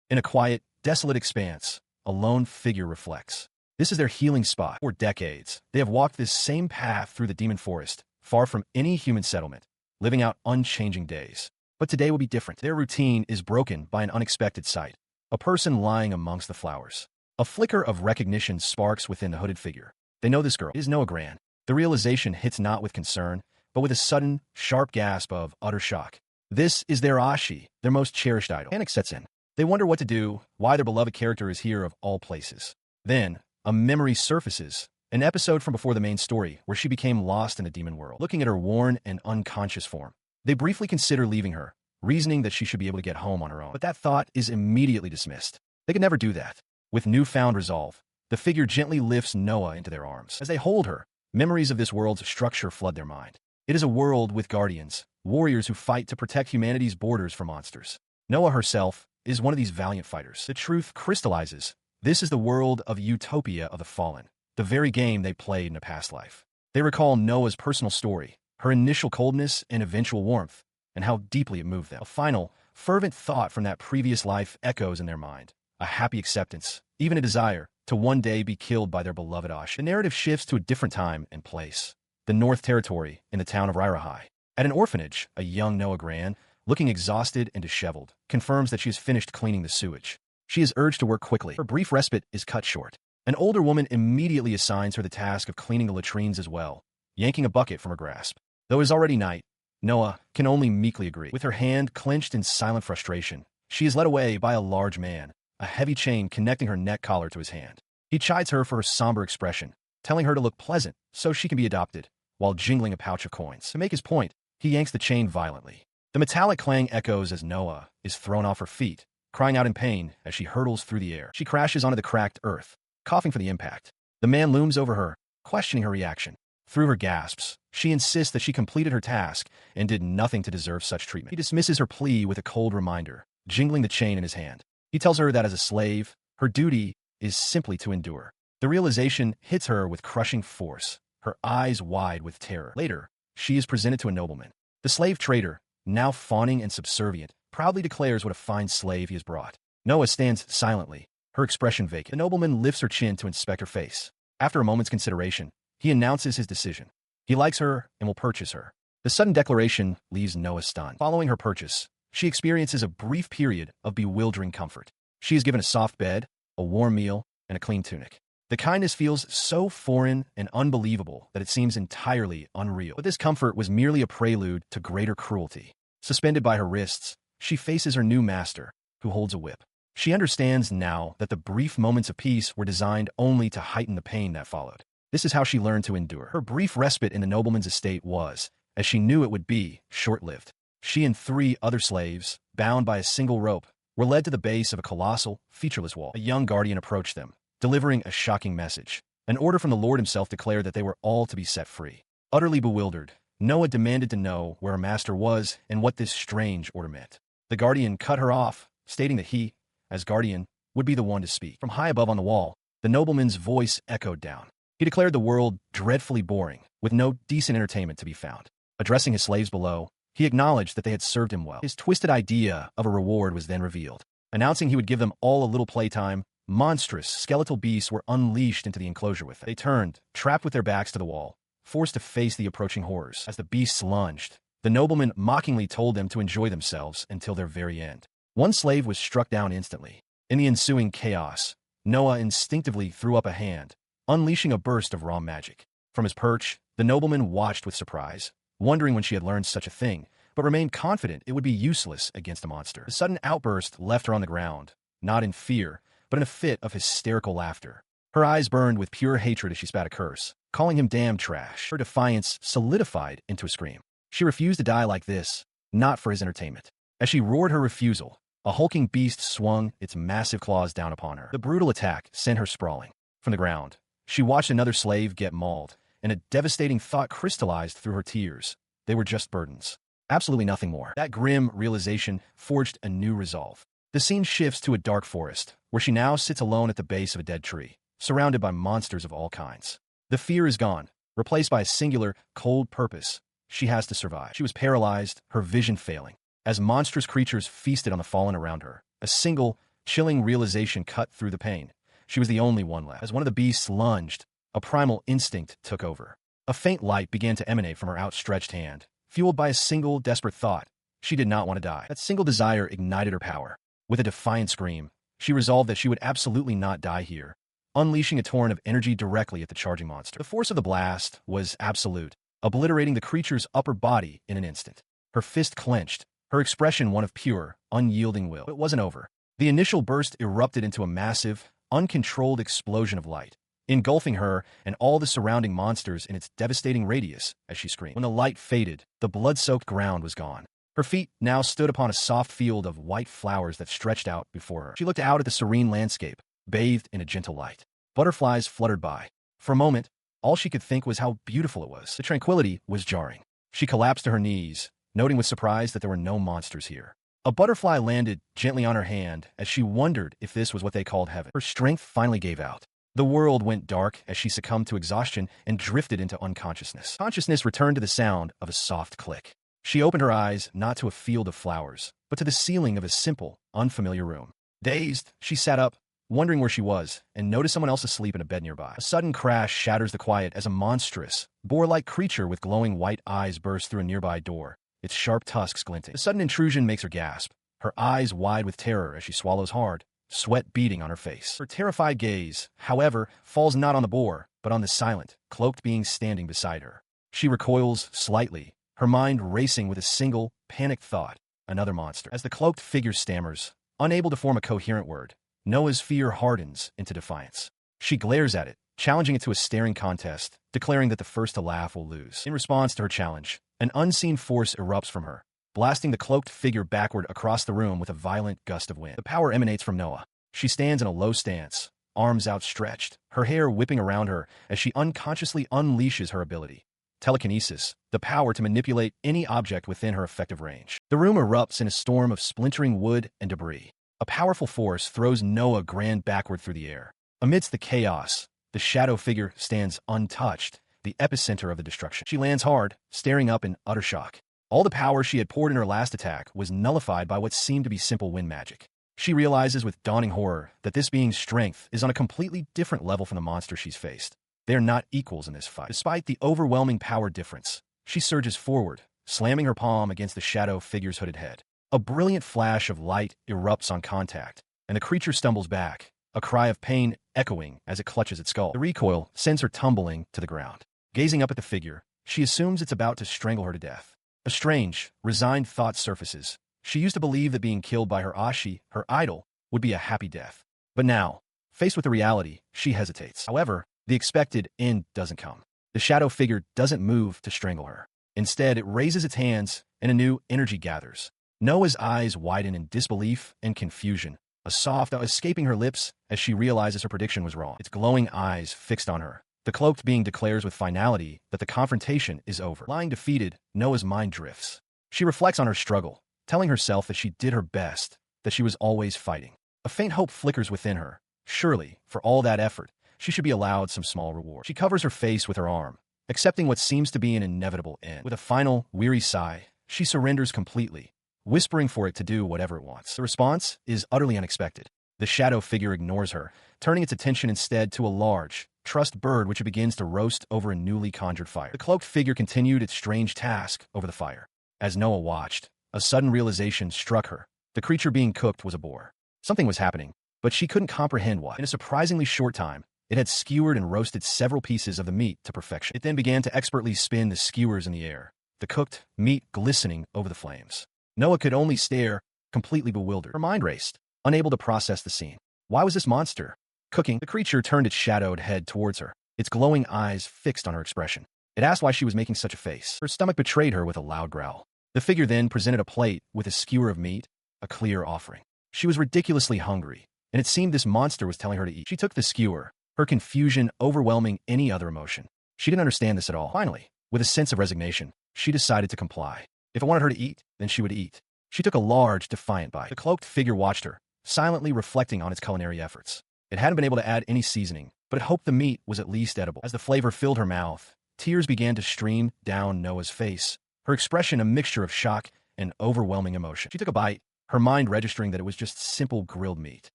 In a quiet, desolate expanse, a lone figure reflects. This is their healing spot. For decades, they have walked this same path through the demon forest, far from any human settlement, living out unchanging days. But today will be different. Their routine is broken by an unexpected sight. A person lying amongst the flowers. A flicker of recognition sparks within the hooded figure. They know this girl. It is Noa Gran. The realization hits not with concern, but with a sudden, sharp gasp of utter shock. This is their Ashi, their most cherished idol. Panic sets in. They wonder what to do, why their beloved character is here of all places. Then, a memory surfaces, an episode from before the main story where she became lost in the demon world. Looking at her worn and unconscious form, they briefly consider leaving her, reasoning that she should be able to get home on her own. But that thought is immediately dismissed. They could never do that. With newfound resolve, the figure gently lifts Noa into their arms. As they hold her, memories of this world's structure flood their mind. It is a world with guardians, warriors who fight to protect humanity's borders from monsters. Noa herself is one of these valiant fighters. The truth crystallizes. This is the world of Utopia of the Fallen, the very game they played in a past life. They recall Noa's personal story, her initial coldness and eventual warmth, and how deeply it moved them. A final, fervent thought from that previous life echoes in their mind. A happy acceptance, even a desire, to one day be killed by their beloved Ash. The narrative shifts to a different time and place. The North Territory in the town of Rairahai. At an orphanage, a young Noa Gran, looking exhausted and disheveled, confirms that she has finished cleaning the sewage. She is urged to work quickly. Her brief respite is cut short. An older woman immediately assigns her the task of cleaning the latrines as well, yanking a bucket from her grasp. Though it is already night, Noa can only meekly agree. With her hand clenched in silent frustration, she is led away by a large man, a heavy chain connecting her neck collar to his hand. He chides her for her somber expression, telling her to look pleasant so she can be adopted, while jingling a pouch of coins. To make his point, he yanks the chain violently. The metallic clang echoes as Noa is thrown off her feet, crying out in pain as she hurtles through the air. She crashes onto the cracked earth, coughing for the impact. The man looms over her, questioning her reaction. Through her gasps, she insists that she completed her task and did nothing to deserve such treatment. He dismisses her plea with a cold reminder, jingling the chain in his hand. He tells her that as a slave, her duty is simply to endure. The realization hits her with crushing force, her eyes wide with terror. Later, she is presented to a nobleman. The slave trader, now fawning and subservient, proudly declares what a fine slave he has brought. Noa stands silently, her expression vacant. The nobleman lifts her chin to inspect her face. After a moment's consideration, he announces his decision. He likes her and will purchase her. The sudden declaration leaves Noa stunned. Following her purchase, she experiences a brief period of bewildering comfort. She is given a soft bed, a warm meal, and a clean tunic. The kindness feels so foreign and unbelievable that it seems entirely unreal. But this comfort was merely a prelude to greater cruelty. Suspended by her wrists, she faces her new master, who holds a whip. She understands now that the brief moments of peace were designed only to heighten the pain that followed. This is how she learned to endure. Her brief respite in the nobleman's estate was, as she knew it would be, short-lived. She and 3 other slaves, bound by a single rope, were led to the base of a colossal, featureless wall. A young guardian approached them, delivering a shocking message. An order from the Lord himself declared that they were all to be set free. Utterly bewildered, Noa demanded to know where her master was and what this strange order meant. The guardian cut her off, stating that he, as guardian, would be the one to speak. From high above on the wall, the nobleman's voice echoed down. He declared the world dreadfully boring, with no decent entertainment to be found. Addressing his slaves below, he acknowledged that they had served him well. His twisted idea of a reward was then revealed. Announcing he would give them all a little playtime, monstrous, skeletal beasts were unleashed into the enclosure with them. They turned, trapped with their backs to the wall, forced to face the approaching horrors. As the beasts lunged, the nobleman mockingly told them to enjoy themselves until their very end. One slave was struck down instantly. In the ensuing chaos, Noa instinctively threw up a hand, unleashing a burst of raw magic. From his perch, the nobleman watched with surprise, wondering when she had learned such a thing, but remained confident it would be useless against a monster. The sudden outburst left her on the ground, not in fear, but in a fit of hysterical laughter. Her eyes burned with pure hatred as she spat a curse, calling him damn trash. Her defiance solidified into a scream. She refused to die like this, not for his entertainment. As she roared her refusal, a hulking beast swung its massive claws down upon her. The brutal attack sent her sprawling. From the ground, she watched another slave get mauled, and a devastating thought crystallized through her tears. They were just burdens. Absolutely nothing more. That grim realization forged a new resolve. The scene shifts to a dark forest, where she now sits alone at the base of a dead tree, surrounded by monsters of all kinds. The fear is gone, replaced by a singular, cold purpose. She has to survive. She was paralyzed, her vision failing. As monstrous creatures feasted on the fallen around her, a single, Chilling realization cut through the pain. She was the only one left. As one of the beasts lunged, a primal instinct took over. A faint light began to emanate from her outstretched hand, fueled by a single desperate thought. She did not want to die. That single desire ignited her power. With a defiant scream, she resolved that she would absolutely not die here, unleashing a torrent of energy directly at the charging monster. The force of the blast was absolute, obliterating the creature's upper body in an instant. Her fist clenched, her expression one of pure, unyielding will. It wasn't over. The initial burst erupted into a massive, uncontrolled explosion of light, engulfing her and all the surrounding monsters in its devastating radius as she screamed. When the light faded, the blood-soaked ground was gone. Her feet now stood upon a soft field of white flowers that stretched out before her. She looked out at the serene landscape, bathed in a gentle light. Butterflies fluttered by. For a moment, all she could think was how beautiful it was. The tranquility was jarring. She collapsed to her knees, noting with surprise that there were no monsters here. A butterfly landed gently on her hand as she wondered if this was what they called heaven. Her strength finally gave out. The world went dark as she succumbed to exhaustion and drifted into unconsciousness. Consciousness returned to the sound of a soft click. She opened her eyes not to a field of flowers, but to the ceiling of a simple, unfamiliar room. Dazed, she sat up, wondering where she was, and noticed someone else asleep in a bed nearby. A sudden crash shatters the quiet as a monstrous, boar-like creature with glowing white eyes bursts through a nearby door, its sharp tusks glinting. The sudden intrusion makes her gasp, her eyes wide with terror as she swallows hard, sweat beading on her face. Her terrified gaze, however, falls not on the boar, but on the silent, cloaked being standing beside her. She recoils slightly, her mind racing with a single, panicked thought: another monster. As the cloaked figure stammers, unable to form a coherent word, Noah's fear hardens into defiance. She glares at it, challenging it to a staring contest, declaring that the first to laugh will lose. In response to her challenge, an unseen force erupts from her, blasting the cloaked figure backward across the room with a violent gust of wind. The power emanates from Noah. She stands in a low stance, arms outstretched, her hair whipping around her as she unconsciously unleashes her ability. Telekinesis, the power to manipulate any object within her effective range. The room erupts in a storm of splintering wood and debris. A powerful force throws Noah grand backward through the air. Amidst the chaos, the shadow figure stands untouched, the epicenter of the destruction. She lands hard, staring up in utter shock. All the power she had poured in her last attack was nullified by what seemed to be simple wind magic. She realizes with dawning horror that this being's strength is on a completely different level from the monster she's faced. They are not equals in this fight. Despite the overwhelming power difference, she surges forward, slamming her palm against the shadow figure's hooded head. A brilliant flash of light erupts on contact, and the creature stumbles back, a cry of pain echoing as it clutches its skull. The recoil sends her tumbling to the ground. Gazing up at the figure, she assumes it's about to strangle her to death. A strange, resigned thought surfaces. She used to believe that being killed by her Ashi, her idol, would be a happy death. But now, faced with the reality, she hesitates. However, the expected end doesn't come. The shadow figure doesn't move to strangle her. Instead, it raises its hands, and a new energy gathers. Noah's eyes widen in disbelief and confusion, a soft escaping her lips as she realizes her prediction was wrong. Its glowing eyes fixed on her. The cloaked being declares with finality that the confrontation is over. Lying defeated, Noah's mind drifts. She reflects on her struggle, telling herself that she did her best, that she was always fighting. A faint hope flickers within her. Surely, for all that effort, she should be allowed some small reward. She covers her face with her arm, accepting what seems to be an inevitable end. With a final, weary sigh, she surrenders completely, whispering for it to do whatever it wants. The response is utterly unexpected. The shadow figure ignores her, turning its attention instead to a large, trussed bird which it begins to roast over a newly conjured fire. The cloaked figure continued its strange task over the fire. As Noah watched, a sudden realization struck her. The creature being cooked was a boar. Something was happening, but she couldn't comprehend what. In a surprisingly short time, it had skewered and roasted several pieces of the meat to perfection. It then began to expertly spin the skewers in the air, the cooked meat glistening over the flames. Noah could only stare, completely bewildered. Her mind raced, unable to process the scene. Why was this monster cooking? The creature turned its shadowed head towards her, its glowing eyes fixed on her expression. It asked why she was making such a face. Her stomach betrayed her with a loud growl. The figure then presented a plate with a skewer of meat, a clear offering. She was ridiculously hungry, and it seemed this monster was telling her to eat. She took the skewer, her confusion overwhelming any other emotion. She didn't understand this at all. Finally, with a sense of resignation, she decided to comply. If it wanted her to eat, then she would eat. She took a large, defiant bite. The cloaked figure watched her, silently reflecting on its culinary efforts. It hadn't been able to add any seasoning, but it hoped the meat was at least edible. As the flavor filled her mouth, tears began to stream down Noah's face, her expression a mixture of shock and overwhelming emotion. She took a bite, her mind registering that it was just simple grilled meat.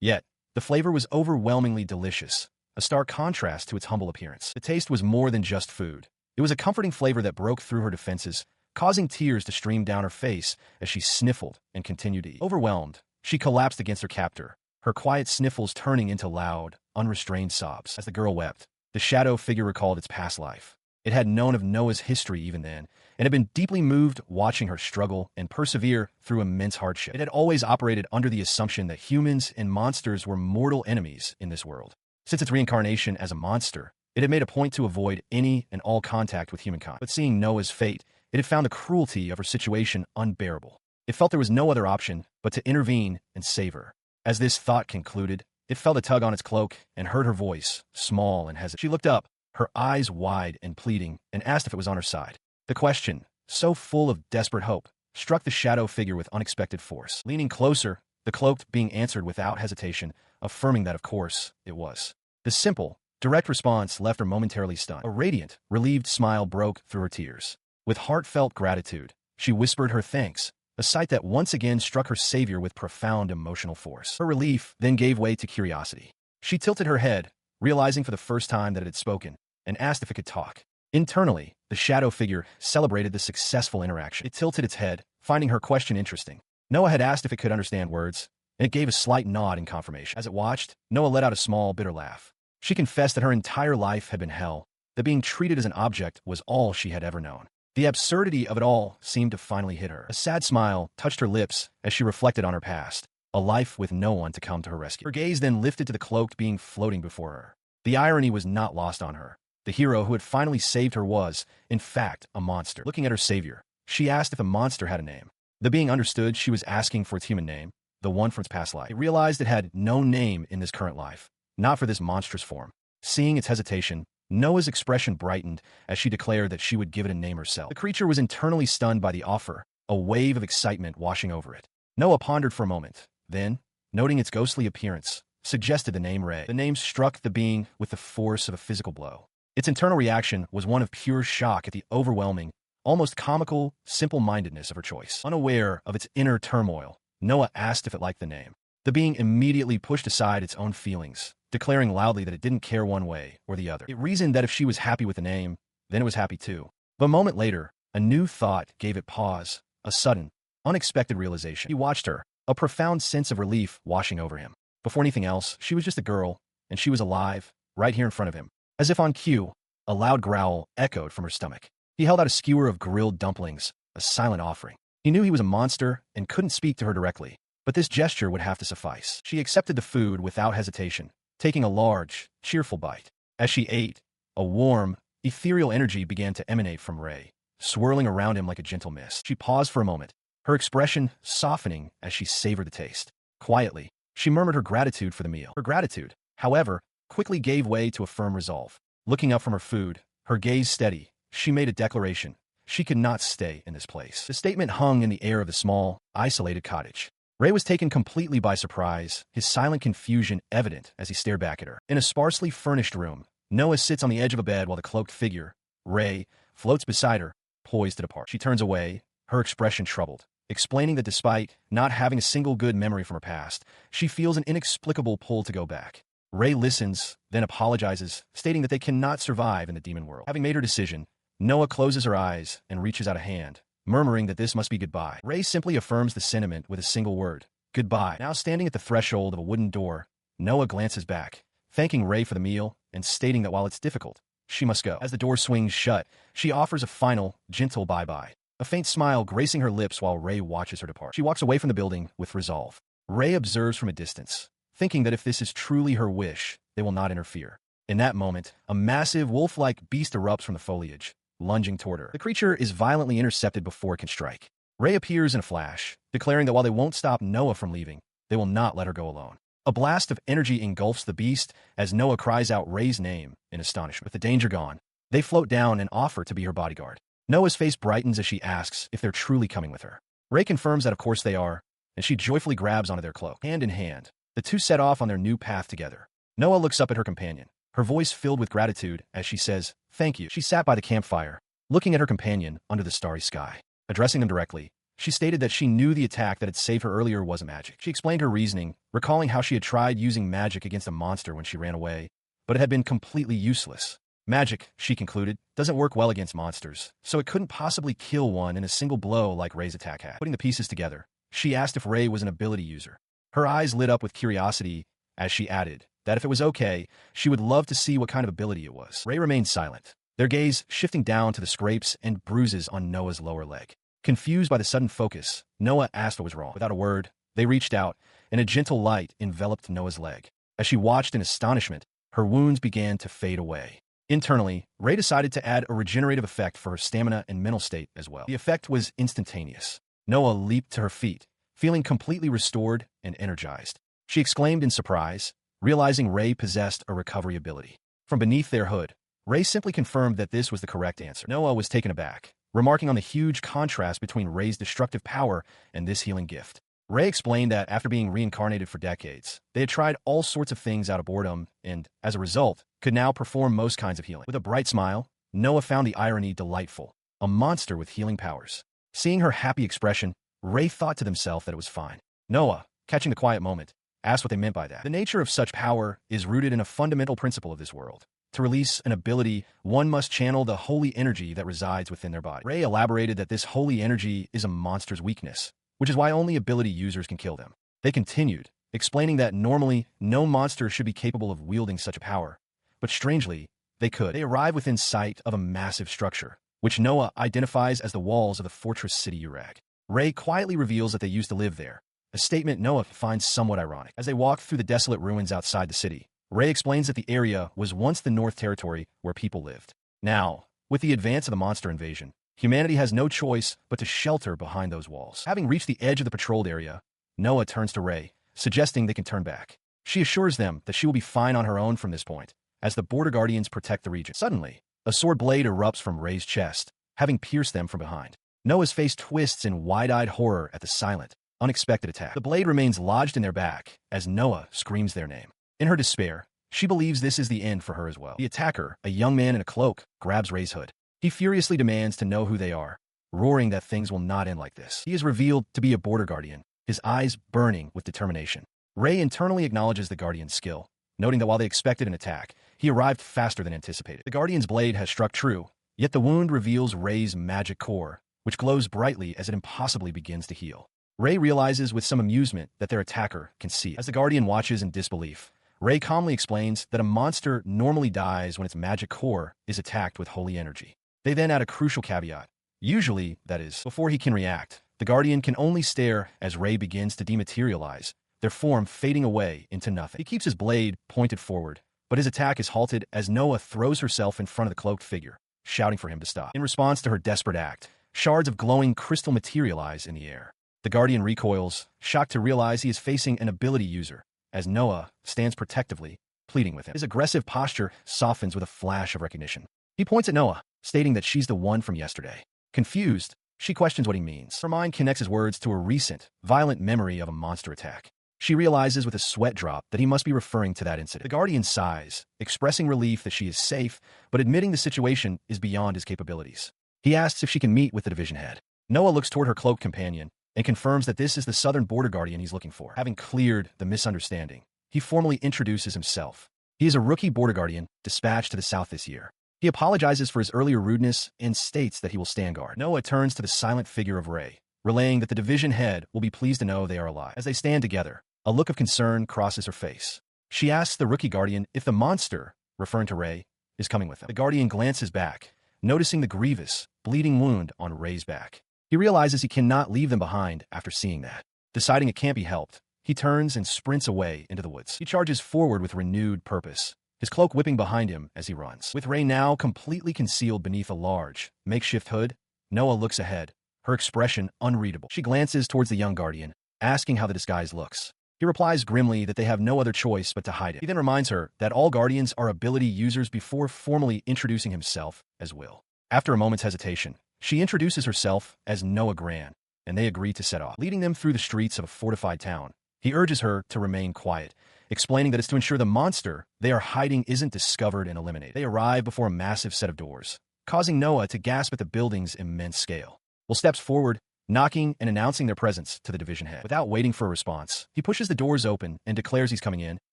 Yet, the flavor was overwhelmingly delicious, a stark contrast to its humble appearance. The taste was more than just food. It was a comforting flavor that broke through her defenses, causing tears to stream down her face as she sniffled and continued to eat. Overwhelmed, she collapsed against her captor, her quiet sniffles turning into loud, unrestrained sobs. As the girl wept, the shadow figure recalled its past life. It had known of Noah's history even then, and had been deeply moved watching her struggle and persevere through immense hardship. It had always operated under the assumption that humans and monsters were mortal enemies in this world. Since its reincarnation as a monster, it had made a point to avoid any and all contact with humankind. But seeing Noah's fate, it had found the cruelty of her situation unbearable. It felt there was no other option but to intervene and save her. As this thought concluded, it felt a tug on its cloak and heard her voice, small and hesitant. She looked up, her eyes wide and pleading, and asked if it was on her side. The question, so full of desperate hope, struck the shadow figure with unexpected force. Leaning closer, the cloaked being answered without hesitation, affirming that of course it was. The simple, direct response left her momentarily stunned. A radiant, relieved smile broke through her tears. With heartfelt gratitude, she whispered her thanks, a sight that once again struck her savior with profound emotional force. Her relief then gave way to curiosity. She tilted her head, realizing for the first time that it had spoken, and asked if it could talk. Internally, the shadow figure celebrated the successful interaction. It tilted its head, finding her question interesting. Noah had asked if it could understand words, and it gave a slight nod in confirmation. As it watched, Noah let out a small, bitter laugh. She confessed that her entire life had been hell, that being treated as an object was all she had ever known. The absurdity of it all seemed to finally hit her. A sad smile touched her lips as she reflected on her past, a life with no one to come to her rescue. Her gaze then lifted to the cloaked being floating before her. The irony was not lost on her. The hero who had finally saved her was, in fact, a monster. Looking at her savior, she asked if the monster had a name. The being understood she was asking for its human name, the one from its past life. It realized it had no name in this current life, not for this monstrous form. Seeing its hesitation, Noah's expression brightened as she declared that she would give it a name herself. The creature was internally stunned by the offer, a wave of excitement washing over it. Noah pondered for a moment, then, noting its ghostly appearance, suggested the name Ray. The name struck the being with the force of a physical blow. Its internal reaction was one of pure shock at the overwhelming, almost comical, simple-mindedness of her choice. Unaware of its inner turmoil, Noah asked if it liked the name. The being immediately pushed aside its own feelings, declaring loudly that it didn't care one way or the other. It reasoned that if she was happy with the name, then it was happy too. But a moment later, a new thought gave it pause, a sudden, unexpected realization. He watched her, a profound sense of relief washing over him. Before anything else, she was just a girl, and she was alive, right here in front of him. As if on cue, a loud growl echoed from her stomach. He held out a skewer of grilled dumplings, a silent offering. He knew he was a monster and couldn't speak to her directly, but this gesture would have to suffice. She accepted the food without hesitation, taking a large, cheerful bite. As she ate, a warm, ethereal energy began to emanate from Ray, swirling around him like a gentle mist. She paused for a moment, her expression softening as she savored the taste. Quietly, she murmured her gratitude for the meal. Her gratitude, however, quickly gave way to a firm resolve. Looking up from her food, her gaze steady, she made a declaration. She could not stay in this place. The statement hung in the air of the small, isolated cottage. Ray was taken completely by surprise, his silent confusion evident as he stared back at her. In a sparsely furnished room, Noah sits on the edge of a bed while the cloaked figure, Ray, floats beside her, poised to depart. She turns away, her expression troubled, explaining that despite not having a single good memory from her past, she feels an inexplicable pull to go back. Ray listens, then apologizes, stating that they cannot survive in the demon world. Having made her decision, Noah closes her eyes and reaches out a hand, murmuring that this must be goodbye. Ray simply affirms the sentiment with a single word, goodbye. Now standing at the threshold of a wooden door, Noah glances back, thanking Ray for the meal and stating that while it's difficult, she must go. As the door swings shut, she offers a final, gentle bye-bye, a faint smile gracing her lips while Ray watches her depart. She walks away from the building with resolve. Ray observes from a distance, thinking that if this is truly her wish, they will not interfere. In that moment, a massive wolf-like beast erupts from the foliage, lunging toward her. The creature is violently intercepted before it can strike. Ray appears in a flash, declaring that while they won't stop Noah from leaving, they will not let her go alone. A blast of energy engulfs the beast as Noah cries out Ray's name in astonishment. With the danger gone, they float down and offer to be her bodyguard. Noah's face brightens as she asks if they're truly coming with her. Ray confirms that of course they are, and she joyfully grabs onto their cloak. Hand in hand, the two set off on their new path together. Noah looks up at her companion, her voice filled with gratitude as she says, "Thank you." She sat by the campfire, looking at her companion under the starry sky. Addressing them directly, She stated that she knew the attack that had saved her earlier wasn't magic. She explained her reasoning, recalling how she had tried using magic against a monster when she ran away, but it had been completely useless. Magic, she concluded, doesn't work well against monsters, so it couldn't possibly kill one in a single blow like Rei's attack had. Putting the pieces together, she asked if Rei was an ability user. Her eyes lit up with curiosity as she added that if it was okay, she would love to see what kind of ability it was. Rei remained silent, their gaze shifting down to the scrapes and bruises on Noah's lower leg. Confused by the sudden focus, Noah asked what was wrong. Without a word, they reached out, and a gentle light enveloped Noah's leg. As she watched in astonishment, her wounds began to fade away. Internally, Rei decided to add a regenerative effect for her stamina and mental state as well. The effect was instantaneous. Noah leaped to her feet, feeling completely restored and energized. She exclaimed in surprise, realizing Rei possessed a recovery ability. From beneath their hood, Rei simply confirmed that this was the correct answer. Noah was taken aback, remarking on the huge contrast between Rei's destructive power and this healing gift. Rei explained that after being reincarnated for decades, they had tried all sorts of things out of boredom and, as a result, could now perform most kinds of healing. With a bright smile, Noah found the irony delightful. A monster with healing powers. Seeing her happy expression, Rei thought to himself that it was fine. Noah, catching the quiet moment, asked what they meant by that. The nature of such power is rooted in a fundamental principle of this world. To release an ability, one must channel the holy energy that resides within their body. Rei elaborated that this holy energy is a monster's weakness, which is why only ability users can kill them. They continued, explaining that normally no monster should be capable of wielding such a power, but strangely, they could. They arrive within sight of a massive structure, which Noah identifies as the walls of the fortress city Urag. Rei quietly reveals that they used to live there, a statement Noah finds somewhat ironic. As they walk through the desolate ruins outside the city, Rei explains that the area was once the North Territory where people lived. Now, with the advance of the monster invasion, humanity has no choice but to shelter behind those walls. Having reached the edge of the patrolled area, Noah turns to Rei, suggesting they can turn back. She assures them that she will be fine on her own from this point, as the border guardians protect the region. Suddenly, a sword blade erupts from Rei's chest, having pierced them from behind. Noah's face twists in wide-eyed horror at the silent, unexpected attack. The blade remains lodged in their back as Noah screams their name. In her despair, she believes this is the end for her as well. The attacker, a young man in a cloak, grabs Rei's hood. He furiously demands to know who they are, roaring that things will not end like this. He is revealed to be a border guardian, his eyes burning with determination. Rei internally acknowledges the guardian's skill, noting that while they expected an attack, he arrived faster than anticipated. The guardian's blade has struck true, yet the wound reveals Rei's magic core, which glows brightly as it impossibly begins to heal. Rei realizes with some amusement that their attacker can see it. As the guardian watches in disbelief, Rei calmly explains that a monster normally dies when its magic core is attacked with holy energy. They then add a crucial caveat. Usually, that is, before he can react, the guardian can only stare as Rei begins to dematerialize, their form fading away into nothing. He keeps his blade pointed forward, but his attack is halted as Noah throws herself in front of the cloaked figure, shouting for him to stop. In response to her desperate act, shards of glowing crystal materialize in the air. The guardian recoils, shocked to realize he is facing an ability user, as Noah stands protectively, pleading with him. His aggressive posture softens with a flash of recognition. He points at Noah, stating that she's the one from yesterday. Confused, she questions what he means. Her mind connects his words to a recent, violent memory of a monster attack. She realizes with a sweat drop that he must be referring to that incident. The guardian sighs, expressing relief that she is safe, but admitting the situation is beyond his capabilities. He asks if she can meet with the division head. Noah looks toward her cloaked companion and confirms that this is the southern border guardian he's looking for. Having cleared the misunderstanding, he formally introduces himself. He is a rookie border guardian dispatched to the south this year. He apologizes for his earlier rudeness and states that he will stand guard. Noah turns to the silent figure of Rei, relaying that the division head will be pleased to know they are alive. As they stand together, a look of concern crosses her face. She asks the rookie guardian if the monster, referring to Rei, is coming with them. The guardian glances back, noticing the grievous, bleeding wound on Rei's back. He realizes he cannot leave them behind after seeing that. Deciding it can't be helped, he turns and sprints away into the woods. He charges forward with renewed purpose, his cloak whipping behind him as he runs. With Rei now completely concealed beneath a large, makeshift hood, Noah looks ahead, her expression unreadable. She glances towards the young guardian, asking how the disguise looks. He replies grimly that they have no other choice but to hide it. He then reminds her that all guardians are ability users before formally introducing himself as Will. After a moment's hesitation, she introduces herself as Noah Gran, and they agree to set off. Leading them through the streets of a fortified town, he urges her to remain quiet, explaining that it's to ensure the monster they are hiding isn't discovered and eliminated. They arrive before a massive set of doors, causing Noah to gasp at the building's immense scale. Will steps forward, knocking and announcing their presence to the division head. Without waiting for a response, he pushes the doors open and declares he's coming in,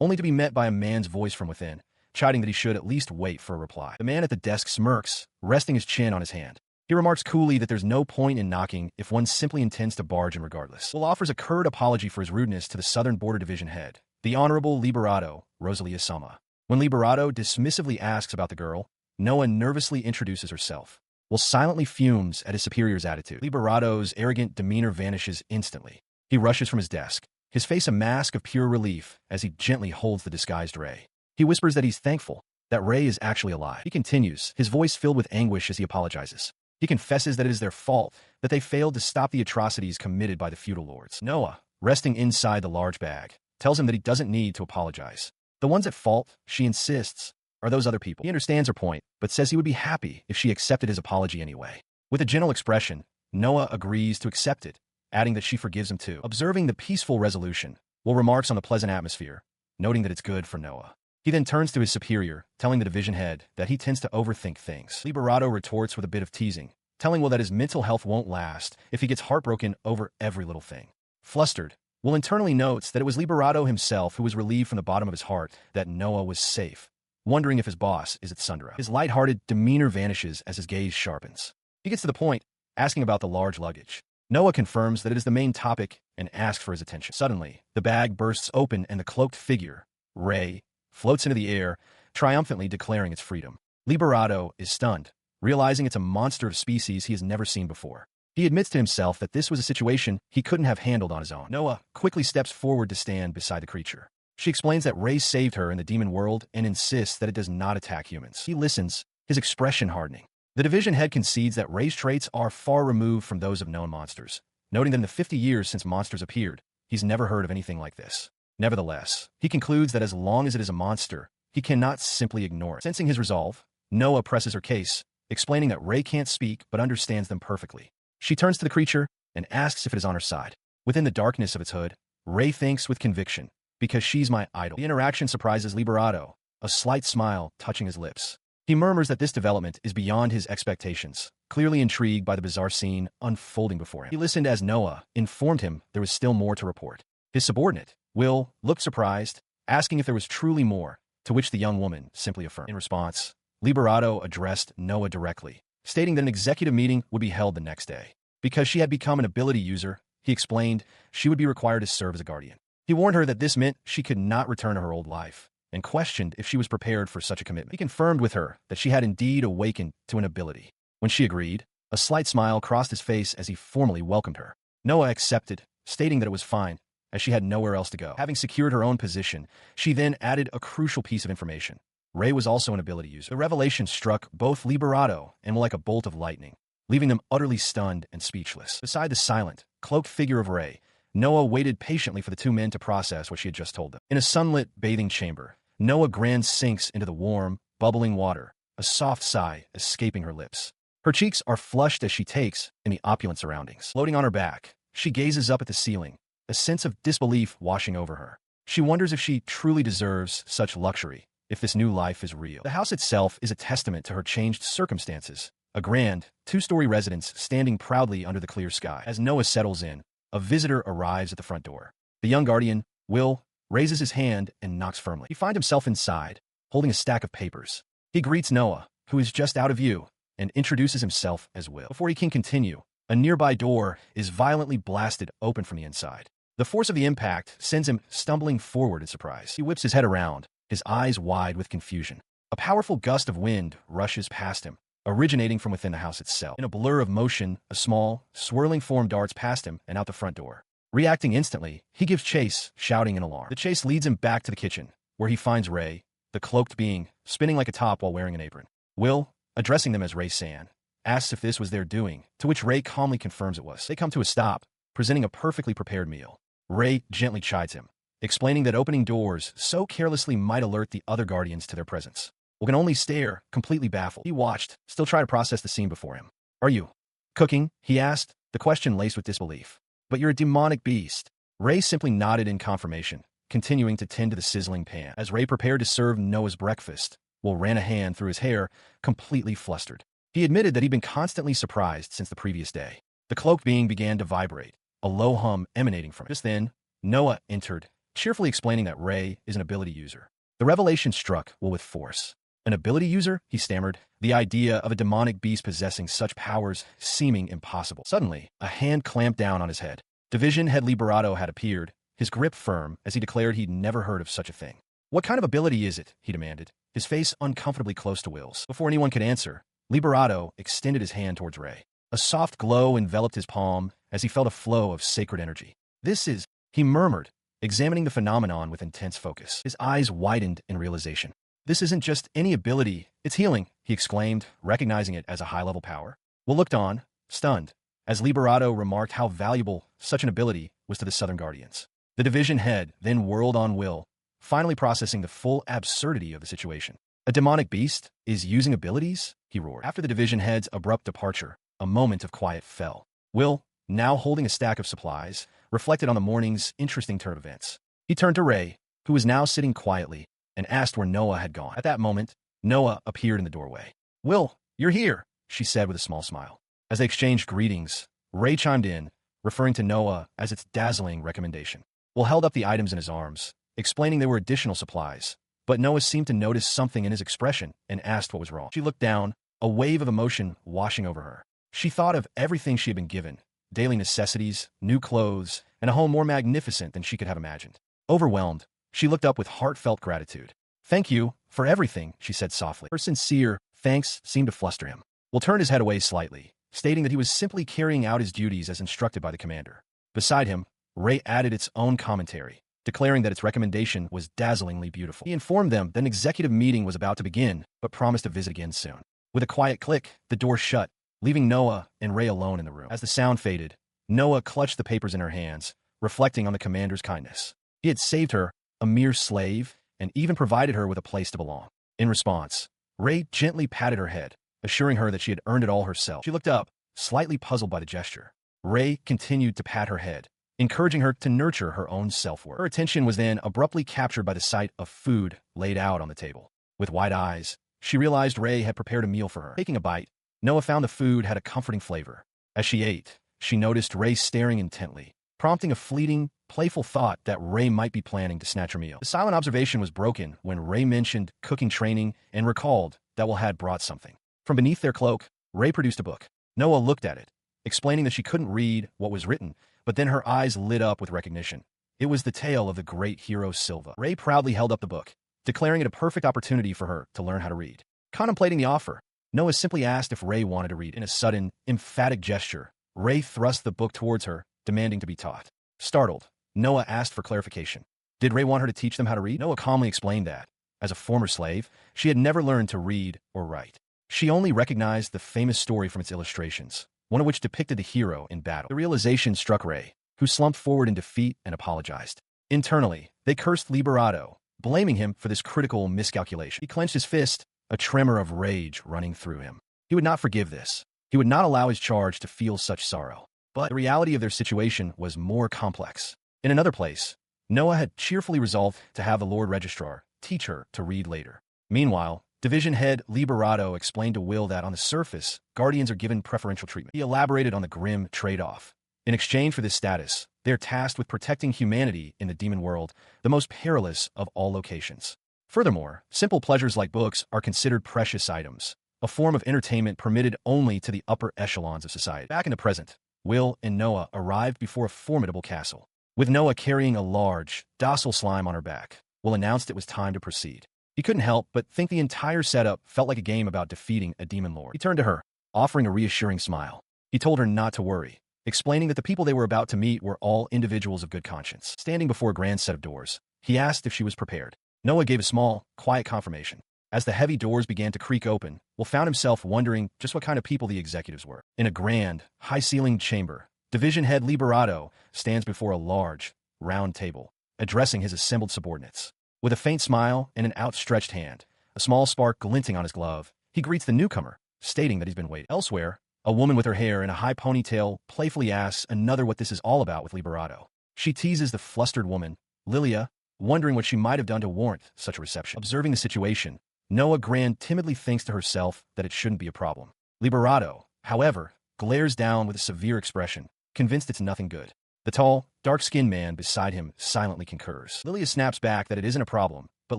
only to be met by a man's voice from within, chiding that he should at least wait for a reply. The man at the desk smirks, resting his chin on his hand. He remarks coolly that there's no point in knocking if one simply intends to barge in regardless. Will offers a curt apology for his rudeness to the Southern Border Division head, the Honorable Liberato, Rosalia Sama. When Liberato dismissively asks about the girl, Noah nervously introduces herself. Will silently fumes at his superior's attitude. Liberato's arrogant demeanor vanishes instantly. He rushes from his desk, his face a mask of pure relief as he gently holds the disguised Ray. He whispers that he's thankful that Ray is actually alive. He continues, his voice filled with anguish as he apologizes. He confesses that it is their fault that they failed to stop the atrocities committed by the feudal lords. Noah, resting inside the large bag, tells him that he doesn't need to apologize. The ones at fault, she insists, are those other people. He understands her point, but says he would be happy if she accepted his apology anyway. With a gentle expression, Noah agrees to accept it, adding that she forgives him too. Observing the peaceful resolution, Will remarks on the pleasant atmosphere, noting that it's good for Noah. He then turns to his superior, telling the division head that he tends to overthink things. Liberato retorts with a bit of teasing, telling Will that his mental health won't last if he gets heartbroken over every little thing. Flustered, Will internally notes that it was Liberato himself who was relieved from the bottom of his heart that Noah was safe, wondering if his boss is at Sundra. His lighthearted demeanor vanishes as his gaze sharpens. He gets to the point, asking about the large luggage. Noah confirms that it is the main topic and asks for his attention. Suddenly, the bag bursts open and the cloaked figure, Ray, floats into the air, triumphantly declaring its freedom. Liberato is stunned, realizing it's a monster of species he has never seen before. He admits to himself that this was a situation he couldn't have handled on his own. Noah quickly steps forward to stand beside the creature. She explains that Ray saved her in the demon world and insists that it does not attack humans. He listens, his expression hardening. The division head concedes that Ray's traits are far removed from those of known monsters, noting that in the 50 years since monsters appeared, he's never heard of anything like this. Nevertheless, he concludes that as long as it is a monster, he cannot simply ignore it. Sensing his resolve, Noah presses her case, explaining that Ray can't speak but understands them perfectly. She turns to the creature and asks if it is on her side. Within the darkness of its hood, Ray thinks with conviction, because she's my idol. The interaction surprises Liberato, a slight smile touching his lips. He murmurs that this development is beyond his expectations, clearly intrigued by the bizarre scene unfolding before him. He listened as Noah informed him there was still more to report. His subordinate, Will, looked surprised, asking if there was truly more, to which the young woman simply affirmed. In response, Liberato addressed Noah directly, stating that an executive meeting would be held the next day. Because she had become an ability user, he explained, she would be required to serve as a guardian. He warned her that this meant she could not return to her old life, and questioned if she was prepared for such a commitment. He confirmed with her that she had indeed awakened to an ability. When she agreed, a slight smile crossed his face as he formally welcomed her. Noah accepted, stating that it was fine, as she had nowhere else to go. Having secured her own position, she then added a crucial piece of information. Ray was also an ability user. The revelation struck both Liberato and Will like a bolt of lightning, leaving them utterly stunned and speechless. Beside the silent, cloaked figure of Ray, Noah waited patiently for the two men to process what she had just told them. In a sunlit bathing chamber, Noah Grand sinks into the warm, bubbling water, a soft sigh escaping her lips. Her cheeks are flushed as she takes in the opulent surroundings. Floating on her back, she gazes up at the ceiling, a sense of disbelief washing over her. She wonders if she truly deserves such luxury, if this new life is real. The house itself is a testament to her changed circumstances, a grand, two-story residence standing proudly under the clear sky. As Noah settles in, a visitor arrives at the front door. The young guardian, Will, raises his hand and knocks firmly. He finds himself inside, holding a stack of papers. He greets Noah, who is just out of view, and introduces himself as Will. Before he can continue, a nearby door is violently blasted open from the inside. The force of the impact sends him stumbling forward in surprise. He whips his head around, his eyes wide with confusion. A powerful gust of wind rushes past him, originating from within the house itself. In a blur of motion, a small, swirling form darts past him and out the front door. Reacting instantly, he gives chase, shouting in alarm. The chase leads him back to the kitchen, where he finds Ray, the cloaked being, spinning like a top while wearing an apron. Will, addressing them as Ray-san, asks if this was their doing, to which Ray calmly confirms it was. They come to a stop, presenting a perfectly prepared meal. Ray gently chides him, explaining that opening doors so carelessly might alert the other guardians to their presence. Will can only stare, completely baffled. He watched, still trying to process the scene before him. "Are you cooking?" he asked, the question laced with disbelief. "But you're a demonic beast." Ray simply nodded in confirmation, continuing to tend to the sizzling pan. As Ray prepared to serve Noah's breakfast, Will ran a hand through his hair, completely flustered. He admitted that he'd been constantly surprised since the previous day. The cloaked being began to vibrate, a low hum emanating from it. Just then, Noah entered, cheerfully explaining that Ray is an ability user. The revelation struck Will with force. An ability user? He stammered, the idea of a demonic beast possessing such powers seeming impossible. Suddenly, a hand clamped down on his head. Division Head Liberato had appeared, his grip firm as he declared he'd never heard of such a thing. What kind of ability is it? He demanded, his face uncomfortably close to Will's. Before anyone could answer, Liberato extended his hand towards Ray. A soft glow enveloped his palm as he felt a flow of sacred energy. This is, he murmured, examining the phenomenon with intense focus. His eyes widened in realization. This isn't just any ability, it's healing, he exclaimed, recognizing it as a high-level power. Will looked on, stunned, as Liberato remarked how valuable such an ability was to the Southern Guardians. The division head then whirled on Will, finally processing the full absurdity of the situation. A demonic beast is using abilities? He roared. After the division head's abrupt departure, a moment of quiet fell. Will, now holding a stack of supplies, reflected on the morning's interesting turn of events. He turned to Ray, who was now sitting quietly, and asked where Noah had gone. At that moment, Noah appeared in the doorway. Will, you're here, she said with a small smile. As they exchanged greetings, Ray chimed in, referring to Noah as its dazzling recommendation. Will held up the items in his arms, explaining they were additional supplies, but Noah seemed to notice something in his expression and asked what was wrong. She looked down, a wave of emotion washing over her. She thought of everything she had been given, daily necessities, new clothes, and a home more magnificent than she could have imagined. Overwhelmed, she looked up with heartfelt gratitude. Thank you for everything, she said softly. Her sincere thanks seemed to fluster him. Will turned his head away slightly, stating that he was simply carrying out his duties as instructed by the commander. Beside him, Ray added its own commentary, declaring that its recommendation was dazzlingly beautiful. He informed them that an executive meeting was about to begin, but promised to visit again soon. With a quiet click, the door shut, leaving Noah and Ray alone in the room. As the sound faded, Noah clutched the papers in her hands, reflecting on the commander's kindness. He had saved her, a mere slave, and even provided her with a place to belong. In response, Ray gently patted her head, assuring her that she had earned it all herself. She looked up, slightly puzzled by the gesture. Ray continued to pat her head, encouraging her to nurture her own self-worth. Her attention was then abruptly captured by the sight of food laid out on the table. With wide eyes, she realized Ray had prepared a meal for her. Taking a bite, Noah found the food had a comforting flavor. As she ate, she noticed Ray staring intently, prompting a fleeting, playful thought that Ray might be planning to snatch her meal. The silent observation was broken when Ray mentioned cooking training and recalled that Will had brought something. From beneath their cloak, Ray produced a book. Noah looked at it, explaining that she couldn't read what was written, but then her eyes lit up with recognition. It was the tale of the great hero Silva. Ray proudly held up the book, declaring it a perfect opportunity for her to learn how to read. Contemplating the offer, Noah simply asked if Ray wanted to read. In a sudden, emphatic gesture, Ray thrust the book towards her, demanding to be taught. Startled, Noah asked for clarification. Did Ray want her to teach them how to read? Noah calmly explained that, as a former slave, she had never learned to read or write. She only recognized the famous story from its illustrations, one of which depicted the hero in battle. The realization struck Ray, who slumped forward in defeat and apologized. Internally, they cursed Liberato, blaming him for this critical miscalculation. He clenched his fist, a tremor of rage running through him. He would not forgive this. He would not allow his charge to feel such sorrow. But the reality of their situation was more complex. In another place, Noah had cheerfully resolved to have the Lord Registrar teach her to read later. Meanwhile, Division Head Liberato explained to Will that on the surface, Guardians are given preferential treatment. He elaborated on the grim trade-off. In exchange for this status, they are tasked with protecting humanity in the demon world, the most perilous of all locations. Furthermore, simple pleasures like books are considered precious items, a form of entertainment permitted only to the upper echelons of society. Back in the present, Will and Noah arrived before a formidable castle. With Noah carrying a large, docile slime on her back, Will announced it was time to proceed. He couldn't help but think the entire setup felt like a game about defeating a demon lord. He turned to her, offering a reassuring smile. He told her not to worry, explaining that the people they were about to meet were all individuals of good conscience. Standing before a grand set of doors, he asked if she was prepared. Noah gave a small, quiet confirmation. As the heavy doors began to creak open, Will found himself wondering just what kind of people the executives were. In a grand, high-ceilinged chamber, Division Head Liberato stands before a large, round table, addressing his assembled subordinates. With a faint smile and an outstretched hand, a small spark glinting on his glove, he greets the newcomer, stating that he's been waiting. Elsewhere, a woman with her hair in a high ponytail playfully asks another what this is all about with Liberato. She teases the flustered woman, Lilia, wondering what she might have done to warrant such a reception. Observing the situation, Noah Grand timidly thinks to herself that it shouldn't be a problem. Liberato, however, glares down with a severe expression, convinced it's nothing good. The tall, dark-skinned man beside him silently concurs. Lilia snaps back that it isn't a problem, but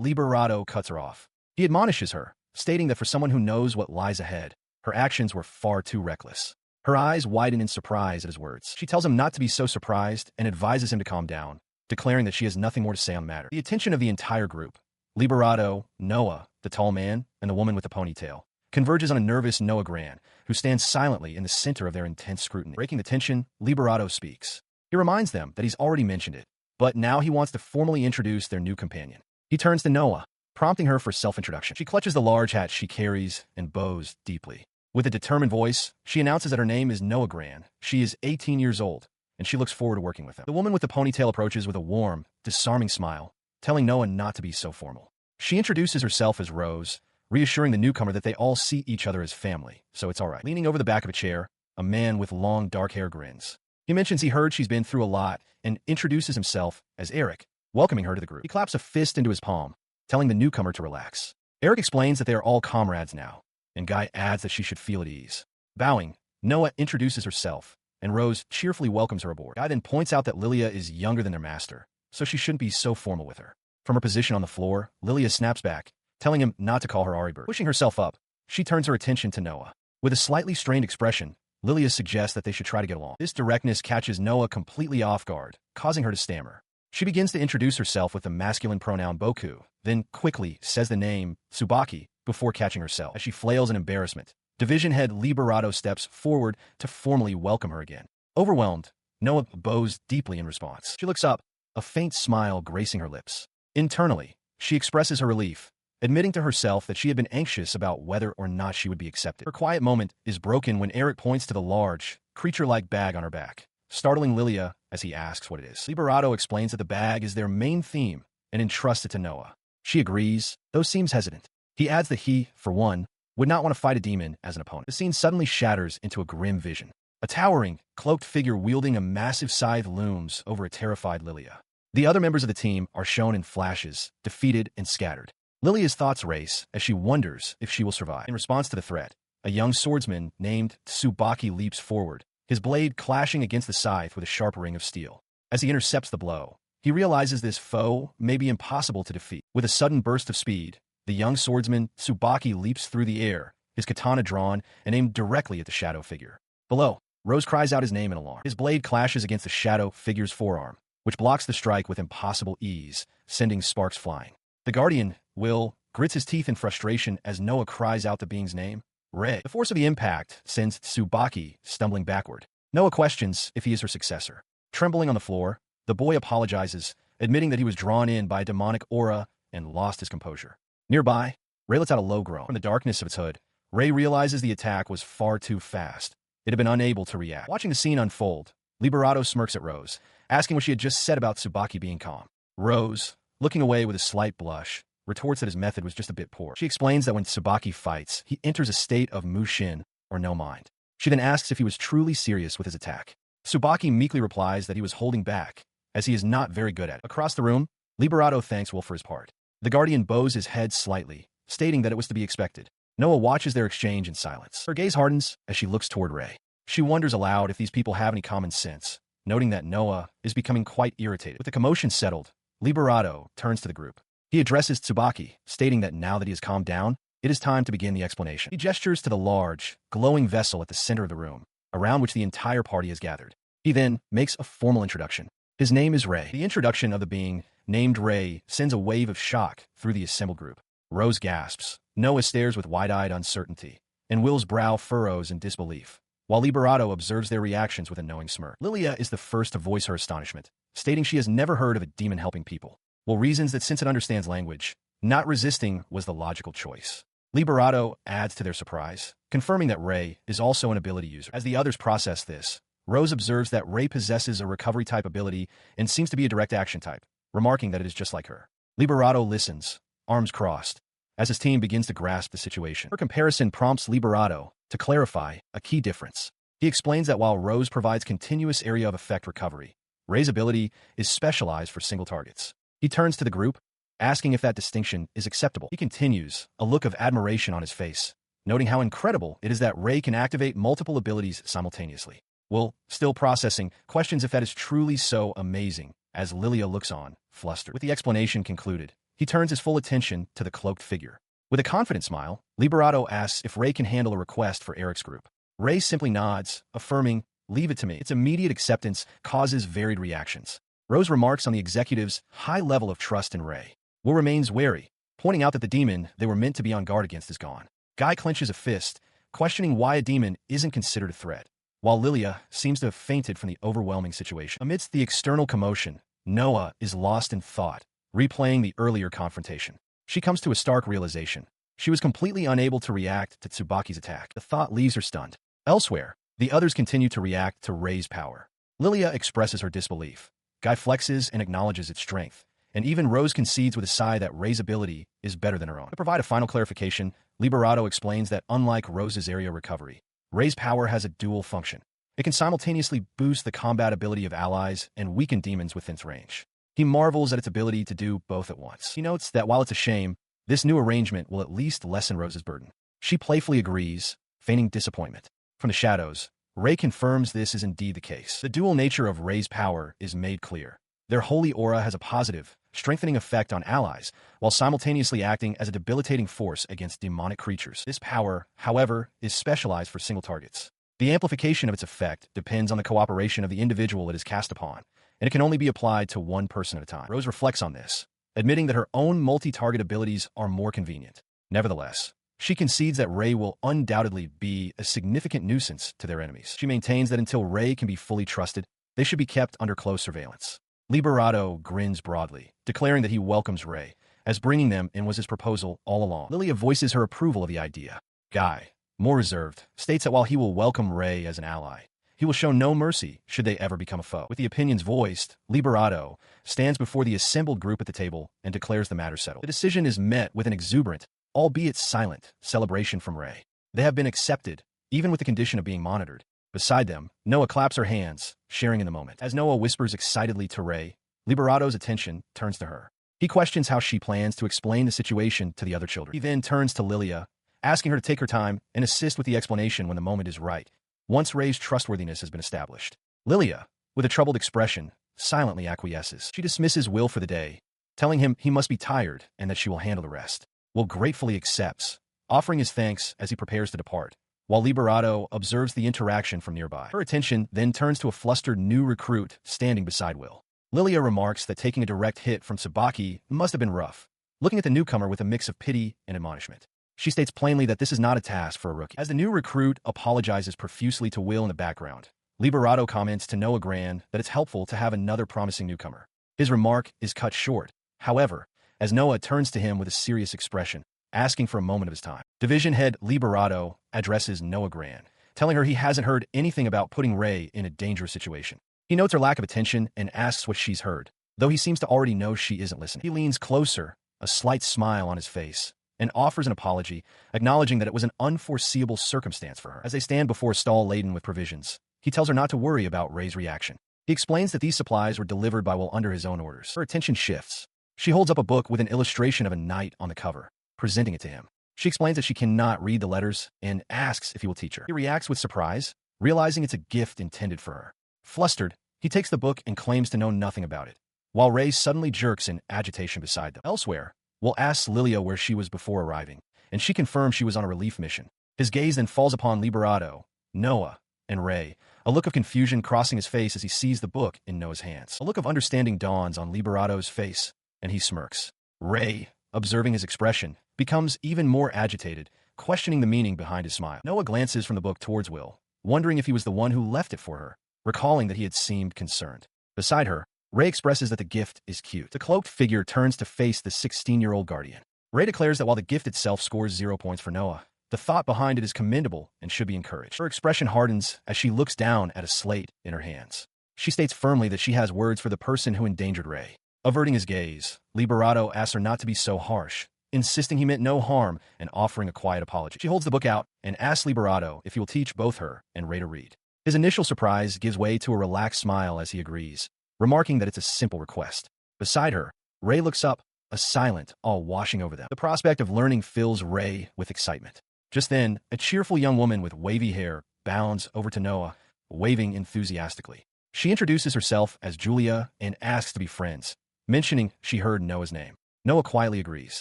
Liberato cuts her off. He admonishes her, stating that for someone who knows what lies ahead, her actions were far too reckless. Her eyes widen in surprise at his words. She tells him not to be so surprised and advises him to calm down, declaring that she has nothing more to say on the matter. The attention of the entire group, Liberato, Noah, the tall man, and the woman with the ponytail, converges on a nervous Noah Gran, who stands silently in the center of their intense scrutiny. Breaking the tension, Liberato speaks. He reminds them that he's already mentioned it, but now he wants to formally introduce their new companion. He turns to Noah, prompting her for self-introduction. She clutches the large hat she carries and bows deeply. With a determined voice, she announces that her name is Noah Gran. She is 18 years old, and she looks forward to working with him. The woman with the ponytail approaches with a warm, disarming smile, telling Noah not to be so formal. She introduces herself as Rose, reassuring the newcomer that they all see each other as family, so it's all right. Leaning over the back of a chair, a man with long, dark hair grins. He mentions he heard she's been through a lot and introduces himself as Eric, welcoming her to the group. He claps a fist into his palm, telling the newcomer to relax. Eric explains that they are all comrades now, and Guy adds that she should feel at ease. Bowing, Noah introduces herself, and Rose cheerfully welcomes her aboard. Guy then points out that Lilia is younger than their master, so she shouldn't be so formal with her. From her position on the floor, Lilia snaps back, telling him not to call her Aribird. Pushing herself up, she turns her attention to Noah. With a slightly strained expression, Lilia suggests that they should try to get along. This directness catches Noah completely off guard, causing her to stammer. She begins to introduce herself with the masculine pronoun Boku, then quickly says the name Tsubaki before catching herself. As she flails in embarrassment, Division Head Liberato steps forward to formally welcome her again. Overwhelmed, Noah bows deeply in response. She looks up, a faint smile gracing her lips. Internally, she expresses her relief, admitting to herself that she had been anxious about whether or not she would be accepted. Her quiet moment is broken when Eric points to the large, creature-like bag on her back, startling Lilia as he asks what it is. Liberato explains that the bag is their main theme and entrusts it to Noah. She agrees, though seems hesitant. He adds that he, for one, would not want to fight a demon as an opponent. The scene suddenly shatters into a grim vision. A towering, cloaked figure wielding a massive scythe looms over a terrified Lilia. The other members of the team are shown in flashes, defeated and scattered. Lilia's thoughts race as she wonders if she will survive. In response to the threat, a young swordsman named Tsubaki leaps forward, his blade clashing against the scythe with a sharp ring of steel. As he intercepts the blow, he realizes this foe may be impossible to defeat. With a sudden burst of speed, the young swordsman Tsubaki leaps through the air, his katana drawn and aimed directly at the shadow figure. Below, Rose cries out his name in alarm. His blade clashes against the shadow figure's forearm, which blocks the strike with impossible ease, sending sparks flying. The Guardian, Will, grits his teeth in frustration as Noah cries out the being's name, Rei. The force of the impact sends Tsubaki stumbling backward. Noah questions if he is her successor. Trembling on the floor, the boy apologizes, admitting that he was drawn in by a demonic aura and lost his composure. Nearby, Rei lets out a low groan. From the darkness of its hood, Rei realizes the attack was far too fast. It had been unable to react. Watching the scene unfold, Liberato smirks at Rose, asking what she had just said about Tsubaki being calm. Rose, looking away with a slight blush, retorts that his method was just a bit poor. She explains that when Tsubaki fights, he enters a state of mushin, or no mind. She then asks if he was truly serious with his attack. Tsubaki meekly replies that he was holding back, as he is not very good at it. Across the room, Liberato thanks Will for his part. The Guardian bows his head slightly, stating that it was to be expected. Noah watches their exchange in silence. Her gaze hardens as she looks toward Rei. She wonders aloud if these people have any common sense, noting that Noah is becoming quite irritated. With the commotion settled, Liberato turns to the group. He addresses Tsubaki, stating that now that he has calmed down, it is time to begin the explanation. He gestures to the large, glowing vessel at the center of the room, around which the entire party is gathered. He then makes a formal introduction. His name is Rei. The introduction of the being named Rei sends a wave of shock through the assembled group. Rose gasps, Noah stares with wide-eyed uncertainty, and Will's brow furrows in disbelief, while Liberato observes their reactions with a knowing smirk. Lilia is the first to voice her astonishment, stating she has never heard of a demon helping people. Will reasons that since it understands language, not resisting was the logical choice. Liberato adds to their surprise, confirming that Rei is also an ability user. As the others process this, Rose observes that Rei possesses a recovery-type ability and seems to be a direct action type, remarking that it is just like her. Liberato listens, arms crossed, as his team begins to grasp the situation. Her comparison prompts Liberato to clarify a key difference. He explains that while Rose provides continuous area of effect recovery, Rei's ability is specialized for single targets. He turns to the group, asking if that distinction is acceptable. He continues, a look of admiration on his face, noting how incredible it is that Ray can activate multiple abilities simultaneously. Well, still processing, questions if that is truly so amazing, as Lilia looks on, flustered. With the explanation concluded, he turns his full attention to the cloaked figure. With a confident smile, Liberato asks if Ray can handle a request for Eric's group. Ray simply nods, affirming, "Leave it to me." Its immediate acceptance causes varied reactions. Rose remarks on the executive's high level of trust in Ray. Will remains wary, pointing out that the demon they were meant to be on guard against is gone. Guy clenches a fist, questioning why a demon isn't considered a threat, while Lilia seems to have fainted from the overwhelming situation. Amidst the external commotion, Noah is lost in thought, replaying the earlier confrontation. She comes to a stark realization. She was completely unable to react to Tsubaki's attack. The thought leaves her stunned. Elsewhere, the others continue to react to Ray's power. Lilia expresses her disbelief. Guy flexes and acknowledges its strength, and even Rose concedes with a sigh that Ray's ability is better than her own. To provide a final clarification, Liberato explains that unlike Rose's area recovery, Ray's power has a dual function. It can simultaneously boost the combat ability of allies and weaken demons within its range. He marvels at its ability to do both at once. He notes that while it's a shame, this new arrangement will at least lessen Rose's burden. She playfully agrees, feigning disappointment. From the shadows, Ray confirms this is indeed the case. The dual nature of Ray's power is made clear. Their holy aura has a positive, strengthening effect on allies, while simultaneously acting as a debilitating force against demonic creatures. This power, however, is specialized for single targets. The amplification of its effect depends on the cooperation of the individual it is cast upon, and it can only be applied to one person at a time. Rose reflects on this, admitting that her own multi-target abilities are more convenient. Nevertheless, she concedes that Ray will undoubtedly be a significant nuisance to their enemies. She maintains that until Ray can be fully trusted, they should be kept under close surveillance. Liberato grins broadly, declaring that he welcomes Ray, as bringing them in was his proposal all along. Lilia voices her approval of the idea. Guy, more reserved, states that while he will welcome Ray as an ally, he will show no mercy should they ever become a foe. With the opinions voiced, Liberato stands before the assembled group at the table and declares the matter settled. The decision is met with an exuberant, albeit silent, celebration from Ray. They have been accepted, even with the condition of being monitored. Beside them, Noah claps her hands, sharing in the moment. As Noah whispers excitedly to Ray, Liberato's attention turns to her. He questions how she plans to explain the situation to the other children. He then turns to Lilia, asking her to take her time and assist with the explanation when the moment is right, once Ray's trustworthiness has been established. Lilia, with a troubled expression, silently acquiesces. She dismisses Will for the day, telling him he must be tired and that she will handle the rest. Will gratefully accepts, offering his thanks as he prepares to depart, while Liberato observes the interaction from nearby. Her attention then turns to a flustered new recruit standing beside Will. Lilia remarks that taking a direct hit from Tsubaki must have been rough, looking at the newcomer with a mix of pity and admonishment. She states plainly that this is not a task for a rookie. As the new recruit apologizes profusely to Will in the background, Liberato comments to Noah Gran that it's helpful to have another promising newcomer. His remark is cut short, however, as Noah turns to him with a serious expression, asking for a moment of his time. Division head Liberato addresses Noah Gran, telling her he hasn't heard anything about putting Ray in a dangerous situation. He notes her lack of attention and asks what she's heard, though he seems to already know she isn't listening. He leans closer, a slight smile on his face, and offers an apology, acknowledging that it was an unforeseeable circumstance for her. As they stand before a stall laden with provisions, he tells her not to worry about Ray's reaction. He explains that these supplies were delivered by Will under his own orders. Her attention shifts. She holds up a book with an illustration of a knight on the cover, presenting it to him. She explains that she cannot read the letters and asks if he will teach her. He reacts with surprise, realizing it's a gift intended for her. Flustered, he takes the book and claims to know nothing about it, while Ray suddenly jerks in agitation beside them. Elsewhere, Will asks Lilia where she was before arriving, and she confirms she was on a relief mission. His gaze then falls upon Liberato, Noah, and Ray, a look of confusion crossing his face as he sees the book in Noah's hands. A look of understanding dawns on Liberato's face, and he smirks. Ray, observing his expression, becomes even more agitated, questioning the meaning behind his smile. Noah glances from the book towards Will, wondering if he was the one who left it for her, recalling that he had seemed concerned. Beside her, Ray expresses that the gift is cute. The cloaked figure turns to face the 16-year-old guardian. Ray declares that while the gift itself scores 0 points for Noah, the thought behind it is commendable and should be encouraged. Her expression hardens as she looks down at a slate in her hands. She states firmly that she has words for the person who endangered Ray. Averting his gaze, Liberato asks her not to be so harsh, insisting he meant no harm and offering a quiet apology. She holds the book out and asks Liberato if he will teach both her and Ray to read. His initial surprise gives way to a relaxed smile as he agrees, remarking that it's a simple request. Beside her, Ray looks up, a silent awe washing over them. The prospect of learning fills Ray with excitement. Just then, a cheerful young woman with wavy hair bounds over to Noah, waving enthusiastically. She introduces herself as Julia and asks to be friends, mentioning she heard Noah's name. Noah quietly agrees.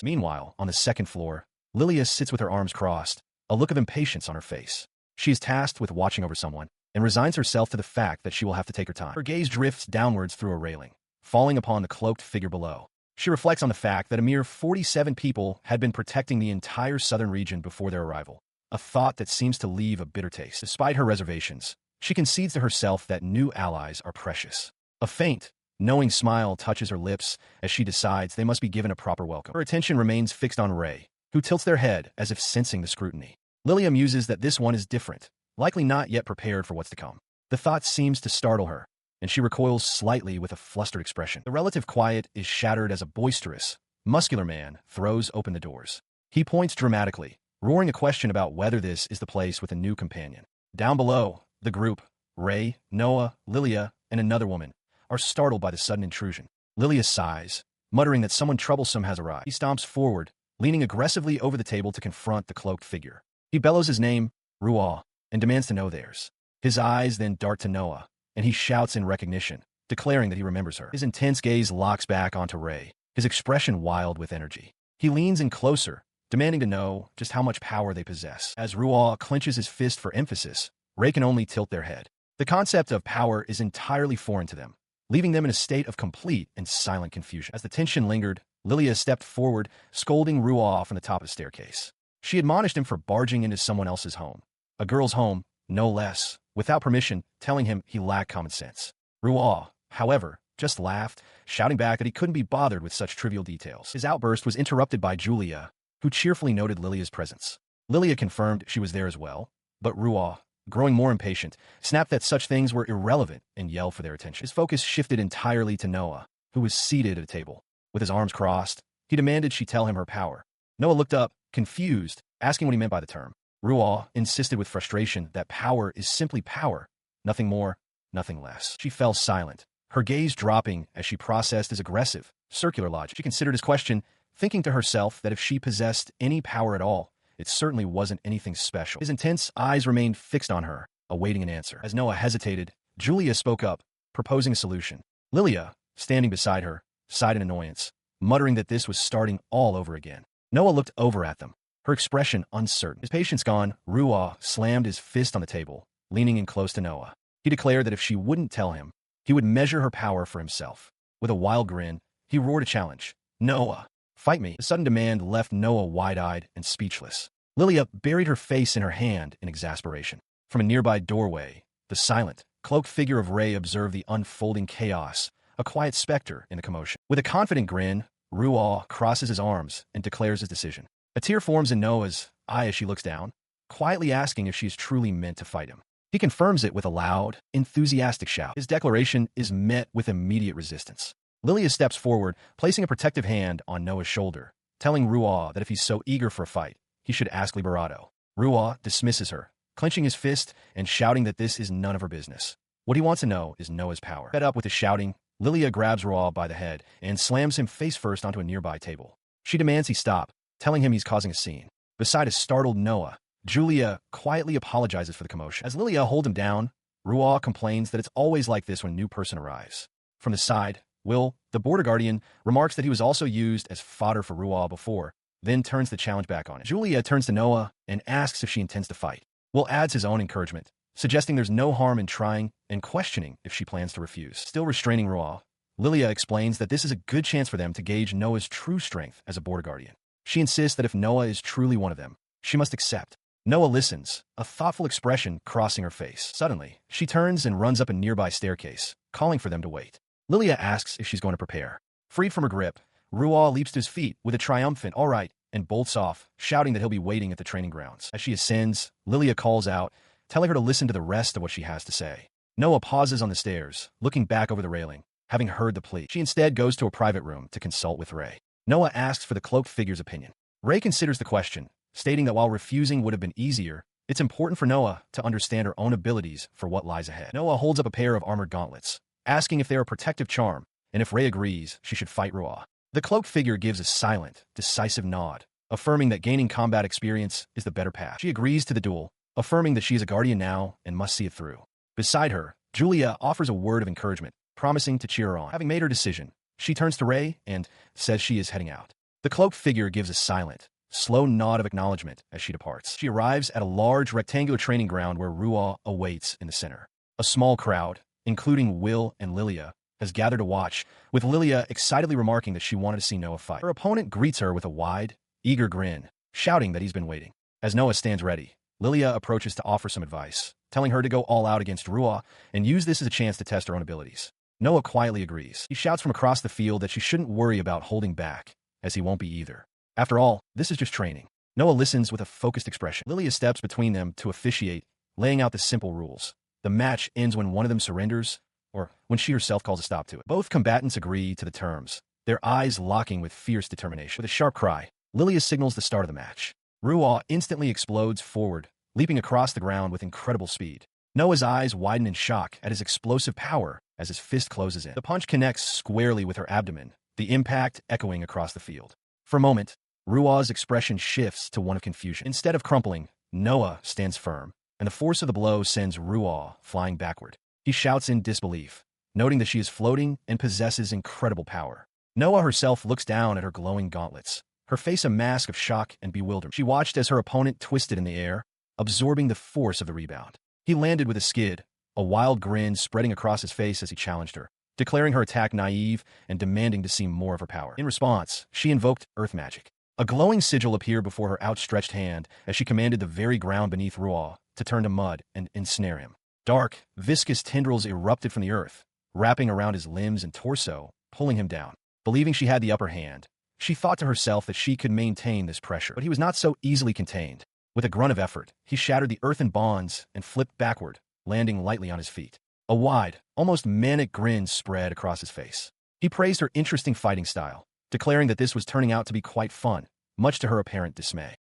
Meanwhile, on the second floor, Lilia sits with her arms crossed, a look of impatience on her face. She is tasked with watching over someone and resigns herself to the fact that she will have to take her time. Her gaze drifts downwards through a railing, falling upon the cloaked figure below. She reflects on the fact that a mere 47 people had been protecting the entire southern region before their arrival, a thought that seems to leave a bitter taste. Despite her reservations, she concedes to herself that new allies are precious. A faint, knowing smile touches her lips as she decides they must be given a proper welcome. Her attention remains fixed on Ray, who tilts their head as if sensing the scrutiny. Lilia muses that this one is different, likely not yet prepared for what's to come. The thought seems to startle her, and she recoils slightly with a flustered expression. The relative quiet is shattered as a boisterous, muscular man throws open the doors. He points dramatically, roaring a question about whether this is the place with a new companion. Down below, the group, Ray, Noah, Lilia, and another woman, are startled by the sudden intrusion. Lilia sighs, muttering that someone troublesome has arrived. He stomps forward, leaning aggressively over the table to confront the cloaked figure. He bellows his name, Ruah, and demands to know theirs. His eyes then dart to Noah, and he shouts in recognition, declaring that he remembers her. His intense gaze locks back onto Ray, his expression wild with energy. He leans in closer, demanding to know just how much power they possess. As Ruah clenches his fist for emphasis, Ray can only tilt their head. The concept of power is entirely foreign to them, leaving them in a state of complete and silent confusion. As the tension lingered, Lilia stepped forward, scolding Ruah from the top of the staircase. She admonished him for barging into someone else's home, a girl's home, no less, without permission, telling him he lacked common sense. Ruah, however, just laughed, shouting back that he couldn't be bothered with such trivial details. His outburst was interrupted by Julia, who cheerfully noted Lilia's presence. Lilia confirmed she was there as well, but Ruah, growing more impatient, snapped that such things were irrelevant and yelled for their attention. His focus shifted entirely to Noah, who was seated at a table. With his arms crossed, he demanded she tell him her power. Noah looked up, confused, asking what he meant by the term. Ruah insisted with frustration that power is simply power, nothing more, nothing less. She fell silent, her gaze dropping as she processed his aggressive, circular logic. She considered his question, thinking to herself that if she possessed any power at all, it certainly wasn't anything special. His intense eyes remained fixed on her, awaiting an answer. As Noah hesitated, Julia spoke up, proposing a solution. Lilia, standing beside her, sighed in annoyance, muttering that this was starting all over again. Noah looked over at them, her expression uncertain. His patience gone, Ruah slammed his fist on the table, leaning in close to Noah. He declared that if she wouldn't tell him, he would measure her power for himself. With a wild grin, he roared a challenge. Noah, fight me. The sudden demand left Noah wide-eyed and speechless. Lilia buried her face in her hand in exasperation. From a nearby doorway, the silent, cloaked figure of Ray observed the unfolding chaos, a quiet specter in the commotion. With a confident grin, Ruah crosses his arms and declares his decision. A tear forms in Noah's eye as she looks down, quietly asking if she is truly meant to fight him. He confirms it with a loud, enthusiastic shout. His declaration is met with immediate resistance. Lilia steps forward, placing a protective hand on Noah's shoulder, telling Ruah that if he's so eager for a fight, he should ask Liberato. Ruah dismisses her, clenching his fist and shouting that this is none of her business. What he wants to know is Noah's power. Fed up with his shouting, Lilia grabs Ruah by the head and slams him face first onto a nearby table. She demands he stop, telling him he's causing a scene. Beside a startled Noah, Julia quietly apologizes for the commotion. As Lilia holds him down, Ruah complains that it's always like this when a new person arrives. From the side, Will, the border guardian, remarks that he was also used as fodder for Ruah before, then turns the challenge back on it. Julia turns to Noah and asks if she intends to fight. Will adds his own encouragement, suggesting there's no harm in trying and questioning if she plans to refuse. Still restraining Ruah, Lilia explains that this is a good chance for them to gauge Noah's true strength as a border guardian. She insists that if Noah is truly one of them, she must accept. Noah listens, a thoughtful expression crossing her face. Suddenly, she turns and runs up a nearby staircase, calling for them to wait. Lilia asks if she's going to prepare. Freed from her grip, Ruah leaps to his feet with a triumphant "all right" and bolts off, shouting that he'll be waiting at the training grounds. As she ascends, Lilia calls out, telling her to listen to the rest of what she has to say. Noah pauses on the stairs, looking back over the railing, having heard the plea. She instead goes to a private room to consult with Ray. Noah asks for the cloaked figure's opinion. Ray considers the question, stating that while refusing would have been easier, it's important for Noah to understand her own abilities for what lies ahead. Noah holds up a pair of armored gauntlets, asking if they are a protective charm, and if Ray agrees, she should fight Ruah. The cloaked figure gives a silent, decisive nod, affirming that gaining combat experience is the better path. She agrees to the duel, affirming that she is a guardian now and must see it through. Beside her, Julia offers a word of encouragement, promising to cheer her on. Having made her decision, she turns to Rei and says she is heading out. The cloaked figure gives a silent, slow nod of acknowledgement as she departs. She arrives at a large rectangular training ground where Ruaw awaits in the center. A small crowd, including Will and Lilia, has gathered to watch, with Lilia excitedly remarking that she wanted to see Noah fight. Her opponent greets her with a wide, eager grin, shouting that he's been waiting. As Noah stands ready, Lilia approaches to offer some advice, telling her to go all out against Ruaw and use this as a chance to test her own abilities. Noah quietly agrees. He shouts from across the field that she shouldn't worry about holding back, as he won't be either. After all, this is just training. Noah listens with a focused expression. Lilia steps between them to officiate, laying out the simple rules. The match ends when one of them surrenders, or when she herself calls a stop to it. Both combatants agree to the terms, their eyes locking with fierce determination. With a sharp cry, Lilia signals the start of the match. Ruaw instantly explodes forward, leaping across the ground with incredible speed. Noah's eyes widen in shock at his explosive power as his fist closes in. The punch connects squarely with her abdomen, the impact echoing across the field. For a moment, Ruaw's expression shifts to one of confusion. Instead of crumpling, Noah stands firm, and the force of the blow sends Ruaw flying backward. He shouts in disbelief, noting that she is floating and possesses incredible power. Noah herself looks down at her glowing gauntlets, her face a mask of shock and bewilderment. She watched as her opponent twisted in the air, absorbing the force of the rebound. He landed with a skid, a wild grin spreading across his face as he challenged her, declaring her attack naive and demanding to see more of her power. In response, she invoked earth magic. A glowing sigil appeared before her outstretched hand as she commanded the very ground beneath Ruaw to turn to mud and ensnare him. Dark, viscous tendrils erupted from the earth, wrapping around his limbs and torso, pulling him down. Believing she had the upper hand, she thought to herself that she could maintain this pressure. But he was not so easily contained. With a grunt of effort, he shattered the earthen bonds and flipped backward, landing lightly on his feet. A wide, almost manic grin spread across his face. He praised her interesting fighting style, declaring that this was turning out to be quite fun, much to her apparent dismay.